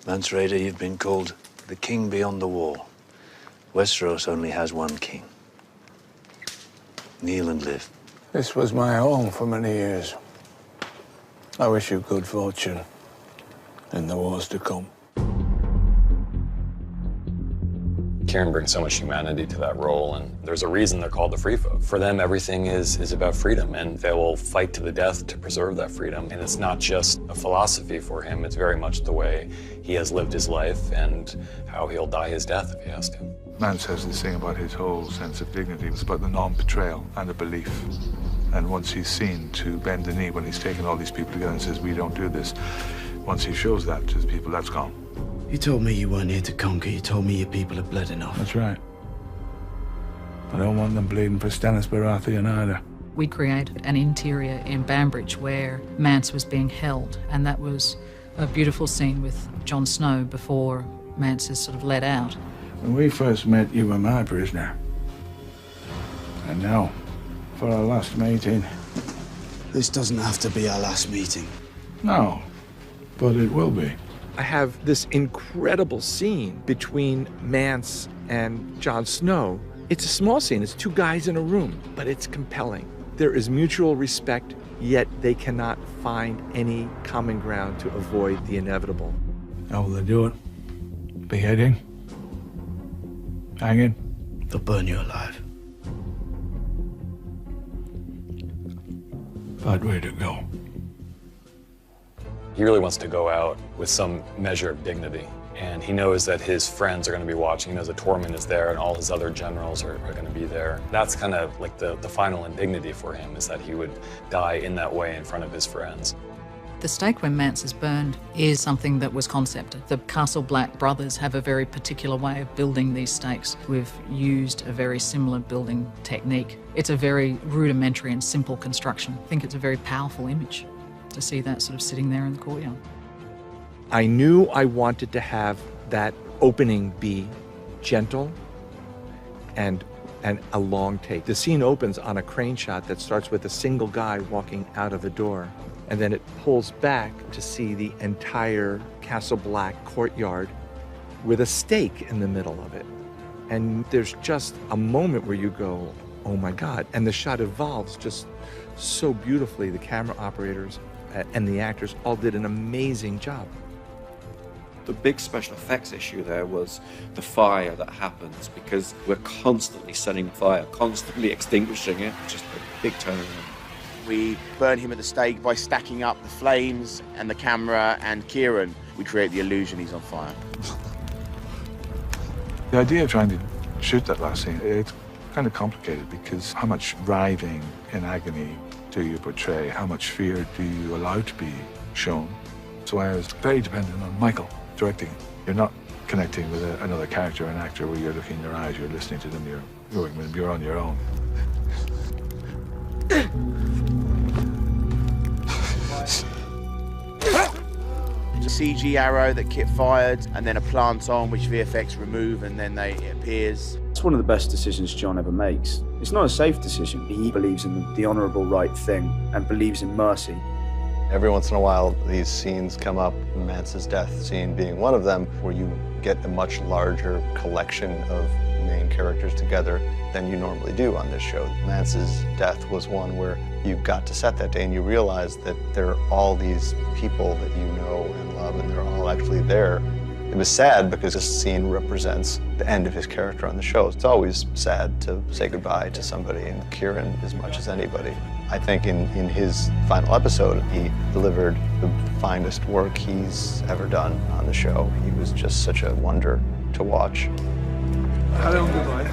Lance Raider, you've been called the king beyond the wall. Westeros only has one king. Kneel and live. This was my home for many years. I wish you good fortune in the wars to come. Kieran brings so much humanity to that role, and there's a reason they're called the Free Folk. For them, everything is about freedom, and they will fight to the death to preserve that freedom. And it's not just a philosophy for him, it's very much the way he has lived his life and how he'll die his death if he has to. Mance has this thing about his whole sense of dignity. It's about the non-betrayal and the belief. And once he's seen to bend the knee when he's taken all these people together and says, we don't do this, once he shows that to the people, that's gone. You told me you weren't here to conquer. You told me your people have bled enough. That's right. I don't want them bleeding for Stannis Baratheon either. We created an interior in Banbridge where Mance was being held, and that was a beautiful scene with Jon Snow before Mance is sort of let out. When we first met, you were my prisoner. And now, for our last meeting. This doesn't have to be our last meeting. No, but it will be. I have this incredible scene between Mance and Jon Snow. It's a small scene, it's two guys in a room, but it's compelling. There is mutual respect, yet they cannot find any common ground to avoid the inevitable. How will they do it? Beheading? Hanging? They'll burn you alive. Bad way to go. He really wants to go out with some measure of dignity. And he knows that his friends are going to be watching. He knows that Tormund is there and all his other generals are going to be there. That's kind of like the final indignity for him, is that he would die in that way in front of his friends. The stake when Mance is burned is something that was concepted. The Castle Black brothers have a very particular way of building these stakes. We've used a very similar building technique. It's a very rudimentary and simple construction. I think it's a very powerful image to see that sort of sitting there in the courtyard. I knew I wanted to have that opening be gentle and a long take. The scene opens on a crane shot that starts with a single guy walking out of the door, and then it pulls back to see the entire Castle Black courtyard with a stake in the middle of it. And there's just a moment where you go, oh my God, and the shot evolves just so beautifully. The camera operators and the actors all did an amazing job. The big special effects issue there was the fire that happens, because we're constantly setting fire, constantly extinguishing it. Just a big turnaround. We burn him at the stake by stacking up the flames and the camera and Kieran. We create the illusion he's on fire. The idea of trying to shoot that last scene, it's kind of complicated, because how much writhing in agony do you portray? How much fear do you allow to be shown? So I was very dependent on Michael directing. You're not connecting with another character, an actor, where you're looking in their eyes, you're listening to them, you're going with them, you're on your own. It's a CG arrow that Kit fired, and then a plant on which VFX remove, and then it appears. It's one of the best decisions John ever makes. It's not a safe decision. He believes in the honourable right thing and believes in mercy. Every once in a while, these scenes come up, Mance's death scene being one of them, where you get a much larger collection of main characters together than you normally do on this show. Mance's death was one where you got to set that day and you realized that there are all these people that you know and love, and they're all actually there. It was sad because this scene represents the end of his character on the show. It's always sad to say goodbye to somebody, and Kieran, as much as anybody. I think in his final episode, he delivered the finest work he's ever done on the show. He was just such a wonder to watch. Hello, goodbye.